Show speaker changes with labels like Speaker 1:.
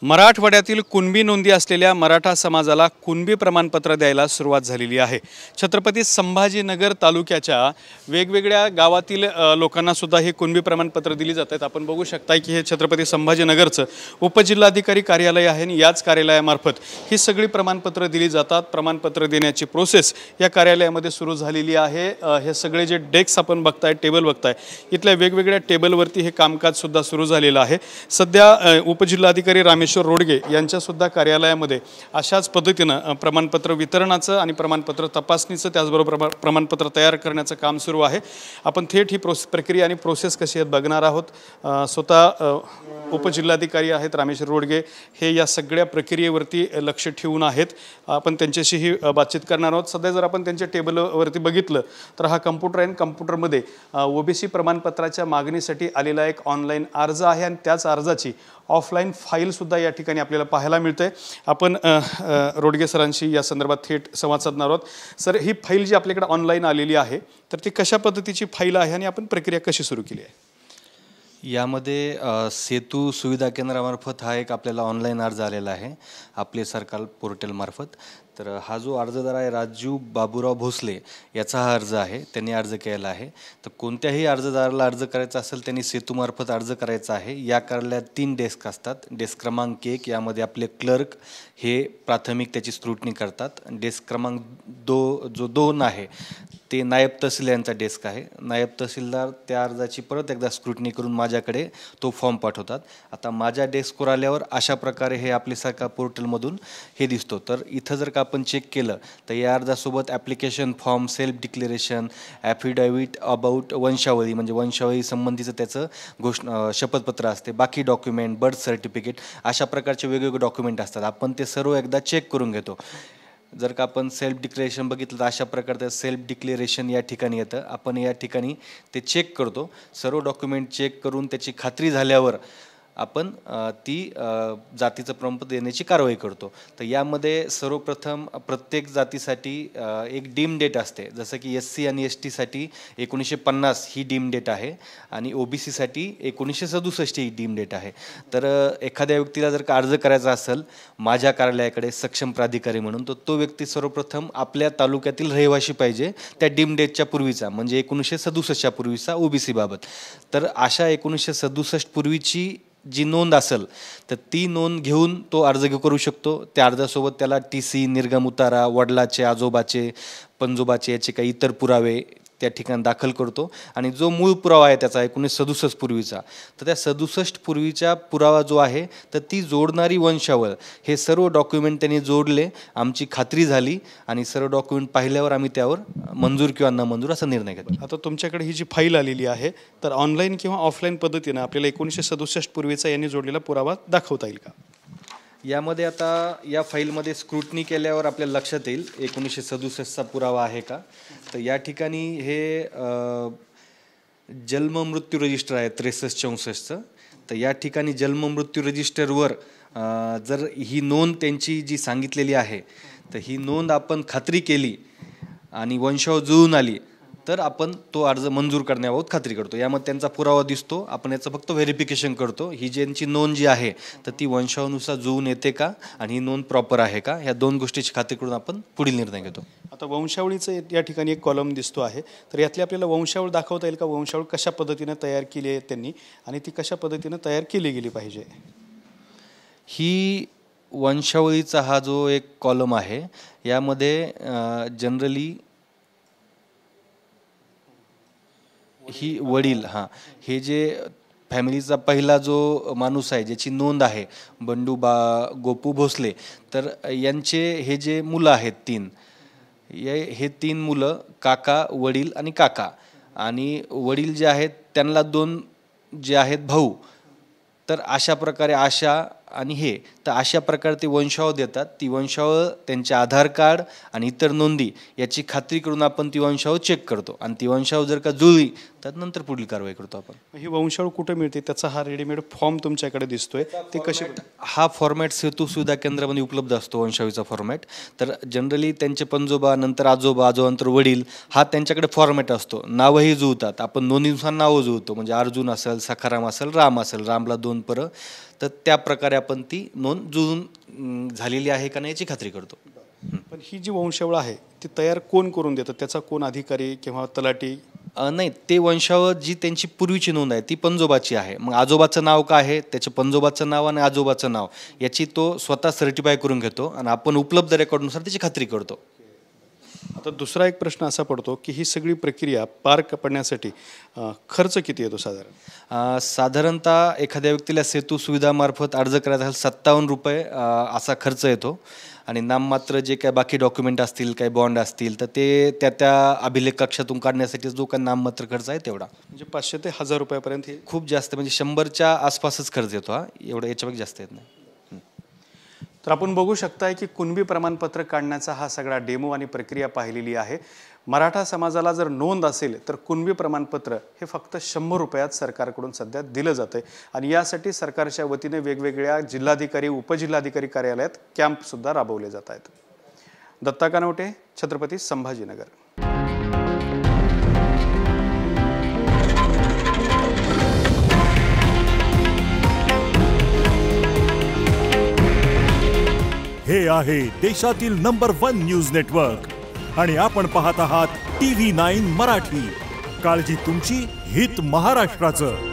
Speaker 1: मराठवाड्यातील कुणबी नोंदी असलेल्या मराठा समाजाला कुणबी प्रमाणपत्र द्यायला सुरुवात झालेली आहे। छत्रपती संभाजीनगर तालुक्याच्या वेगवेगळ्या गावातील लोकांना सुद्धा हे कुणबी प्रमाणपत्र दिली जातात। आपण बघू शकताय की हे छत्रपती संभाजीनगरचं उपजिल्हाधिकारी कार्यालय आहे आणि याच कार्यालयामार्फत ही सगळी प्रमाणपत्र दिली जातात। प्रमाणपत्र देण्याची प्रोसेस या कार्यालयामध्ये सुरू झालेली आहे। हे सगळे जे डेस्क आपण बघताय, टेबल बघताय, इथल्या वेगवेगळ्या टेबलवरती हे कामकाज सुद्धा सुरू झालेलं आहे। सध्या उपजिल्हाधिकारी रामेश्वर रोडगे यांच्या सुद्धा कार्यालयामध्ये अशाच पद्धतीने प्रमाणपत्र वितरणाचं आणि प्रमाणपत्र तपासणीचं त्याचबरोबर प्रमाणपत्र तयार करण्याचं काम सुरू आहे। आपण थेट ही प्रक्रिया आणि प्रोसेस कशी आहे बघणार आहोत। स्वतः उपजिल्हाधिकारी आहेत रामेश्वर रोडगे, हे या सगळ्या प्रक्रियेवरती लक्ष ठेवून आहेत। आपण त्यांच्याशीही बातचीत करणार आहोत। सध्या जर आपण त्यांच्या टेबलवरती बघितलं तर हा कॉम्प्युटर आहे। कॉम्प्युटरमध्ये ओबीसी प्रमाणपत्राच्या मागणीसाठी आलेला एक ऑनलाईन अर्ज आहे आणि त्याच अर्जाची ऑफलाईन फाईल सुद्धा या ठिकाणी आपल्याला पाहायला मिळते। आपण रोडगे सरांशी या संदर्भात थेट संवाद साधणार आहोत। सर, ही फाईल जी आपल्याकडे ऑनलाईन आलेली आहे तर ती कशा पद्धतीची फाईल आहे आणि आपण प्रक्रिया कशी सुरू केली आहे?
Speaker 2: यामध्ये सेतू सुविधा केंद्रामार्फत हा एक आपल्याला ऑनलाईन अर्ज आलेला आहे आपले सरकार पोर्टलमार्फत। तर हा जो अर्जदार आहे राजू बाबूराव भोसले याचा हा अर्ज आहे, त्यांनी अर्ज केलेला आहे। तर कोणत्याही अर्जदाराला अर्ज करायचा असेल त्यांनी सेतूमार्फत अर्ज करायचा आहे। या कार्यालयात 3 डेस्क असतात। डेस्क क्रमांक 1 यामध्ये आपले क्लर्क हे प्राथमिक त्याची स्क्रुटनी करतात। डेस्क क्रमांक 2 आहे ते नायब तहसीलदार यांचा डेस्क आहे। नायब तहसीलदार त्या अर्जाची परत एकदा स्क्रुटनी करून माझ्याकडे तो फॉर्म पाठवतात। आता माझ्या डेस्कवर आल्यावर अशा प्रकारे हे आपले सरकार पोर्टलमधून हे दिसतो। तर इथं जर का आपण चेक केलं तर या अर्जासोबत application form, self declaration, affidavit about वंशावळी म्हणजे वंशावळी संबंधीचं त्याचं शपथपत्र असते, बाकी डॉक्युमेंट, बर्थ सर्टिफिकेट, अशा प्रकारचे वेगवेगळे डॉक्युमेंट असतात। आपण ते सर्व एकदा चेक करून घेतो। जर का आपण सेल्फ डिक्लेरेशन बघितलं तर अशा प्रकारचं सेल्फ डिक्लेरेशन या ठिकाणी येतं। आपण या ठिकाणी ते चेक करतो। सर्व डॉक्युमेंट चेक करून त्याची खात्री झाल्यावर आपण ती जातीचं प्रमाणपत्र देण्याची कारवाई करतो। तर यामध्ये सर्वप्रथम प्रत्येक जातीसाठी एक डीम डेट असते। जसं की SC आणि ST साठी 1950 ही डीम डेट आहे आणि OBC साठी 1967 ही डीम डेट आहे। तर एखाद्या व्यक्तीला जर का अर्ज करायचा असेल माझ्या कार्यालयाकडे सक्षम प्राधिकारी म्हणून, तर तो व्यक्ती सर्वप्रथम आपल्या तालुक्यातील रहिवासी पाहिजे त्या डीम डेटच्या पूर्वीचा, म्हणजे 1967च्या पूर्वीचा OBC बाबत। तर अशा 1967 पूर्वीची जी नोंद असेल तर ती नोंद घेऊन तो अर्ज करू शकतो। त्या अर्जासोबत त्याला TC, निर्गम उतारा, वडिलाचे, आजोबाचे, पणजोबाचे याचे काही इतर पुरावे त्या ठिकाणी दाखल करतो। आणि जो मूळ पुरावा आहे त्याचा 1967 पूर्वीचा, तर त्या 67 पूर्वीचा पुरावा जो आहे तर ती जोडणारी वंशावळ हे सर्व डॉक्युमेंट त्यांनी जोडले, आमची खात्री झाली आणि सर्व डॉक्युमेंट पाहिल्यावर आम्ही त्यावर मंजूर किंवा न मंजूर असा निर्णय घेतो।
Speaker 1: आता तुमच्याकडे ही जी फाईल आलेली आहे तर ऑनलाईन किंवा ऑफलाईन पद्धतीने आपल्याला 1967 पूर्वीचा यांनी जोडलेला पुरावा दाखवता येईल का?
Speaker 2: यामध्ये आता या फाईलमध्ये स्क्रुटनी केल्यावर आपल्याला लक्षात येईल 1967चा पुरावा आहे का। तर या ठिकाणी हे जन्म मृत्यू रजिस्टर आहे 63-64चं। तर या ठिकाणी जन्म मृत्यू रजिस्टरवर जर ही नोंद त्यांची जी सांगितलेली आहे तर ही नोंद आपण खात्री केली आणि वंशावळ जुळून आली तर आपण तो अर्ज मंजूर करण्याबाबत खात्री करतो। यामध्ये त्यांचा पुरावा दिसतो, आपण याचं फक्त व्हेरिफिकेशन करतो। ही ज्यांची नोंद जी आहे तर ती वंशावळीनुसार जुळून येते का आणि ही नोंद प्रॉपर आहे का, ह्या 2 गोष्टीची खात्री करून आपण पुढील निर्णय घेतो।
Speaker 1: आता वंशावळीचं या ठिकाणी एक कॉलम दिसतो आहे, तर यातली आपल्याला वंशावळ दाखवता येईल का? वंशावळ कशा पद्धतीने तयार केली आहे त्यांनी आणि ती कशा पद्धतीने तयार केली गेली पाहिजे?
Speaker 2: ही वंशावळीचा हा जो एक कॉलम आहे यामध्ये जनरली ही वडील हे जे फॅमिलीचा पहिला जो माणूस आहे ज्याची नोंद आहे बंडू गोपू भोसले, तर यांचे हे जे मुलं आहेत 3, हे 3 मुलं काका, वडील आणि काका, आणि वडील जे आहेत त्यांना 2 जे आहेत भाऊ। तर अशा प्रकारे आशा आणि हे, तर अशा प्रकारे ते वंशावळ देतात। ती वंशावळ त्यांचे आधार कार्ड आणि इतर नोंदी याची खात्री करून आपण ती वंशावळ चेक करतो आणि ती वंशावळ जर का जुळली त्यानंतर पुढील कारवाई करतो आपण.
Speaker 1: ही वंशावळ कुठे मिळते, त्याचा हा रेडीमेड फॉर्म तुमच्याकडे दिसतोय, ते कसे?
Speaker 2: हा फॉर्मॅट सेतू सुविधा केंद्रामध्ये उपलब्ध असतो वंशावळीचा फॉर्मॅट. तर जनरली त्यांचे पणजोबा, नंतर आजोबा, आजोबानंतर वडील, हा त्यांच्याकडे फॉर्मॅट असतो. नावंही जुळतात, आपण नोंदीनुसार नावं जुळतो, म्हणजे अर्जुन असेल, सखाराम असेल, राम असेल, रामला 2 परं, तर त्या प्रकारे आपण ती नोंद जुळून झालेली आहे का नाही याची खात्री करतो.
Speaker 1: पण ही जी वंशावळ आहे ती तयार कोण करून देतं, त्याचा कोण अधिकारी किंवा तलाठी?
Speaker 2: नाही, ते वंशावळ जी त्यांची पूर्वीची नोंद आहे ती पणजोबाची आहे. मग आजोबाचं नाव काय आहे, त्याच्या पणजोबाचं नाव आणि आजोबाचं नाव याची तो स्वतः सर्टिफाय करून घेतो आणि आपण उपलब्ध रेकॉर्डनुसार त्याची खात्री करतो.
Speaker 1: आता दुसरा एक प्रश्न असा पडतो की ही सगळी प्रक्रिया पार पडण्यासाठी खर्च किती येतो साधारण?
Speaker 2: साधारणतः एखाद्या व्यक्तीला सेतू सुविधामार्फत अर्ज करायचा असेल 57 रुपये असा खर्च येतो. आणि नाममात्र जे काय बाकी डॉक्युमेंट असतील, काही बॉन्ड असतील, तर ते त्या अभिलेख कक्षातून काढण्यासाठी जो काही नाममात्र खर्च आहे तेवढा,
Speaker 1: म्हणजे 500 ते 1000 रुपयापर्यंत. हे
Speaker 2: खूप जास्त, म्हणजे 100च्या आसपासच खर्च येतो हा, एवढं याच्यापेक्षा जास्त येत नाही.
Speaker 1: तर आपण बघू शकताय की कुणबी प्रमाणपत्र काढण्याचा हा सगळा डेमो आणि प्रक्रिया पाहिलेली आहे. मराठा समाजाला जर नोंद असेल तर कुणबी प्रमाणपत्र हे फक्त 100 रुपयात सरकारकडून सध्या दिलं जातं आणि यासाठी सरकारच्या वतीने वेगवेगळ्या जिल्हाधिकारी, उपजिल्हाधिकारी कार्यालयात कॅम्पसुद्धा राबवले जात आहेत. दत्ता कानवटे, छत्रपती संभाजीनगर.
Speaker 3: हे आहे देशातील नंबर 1 न्यूज नेटवर्क आणि आपण पाहत आहात TV9 मराठी. काळजी तुमची, हित महाराष्ट्राचं.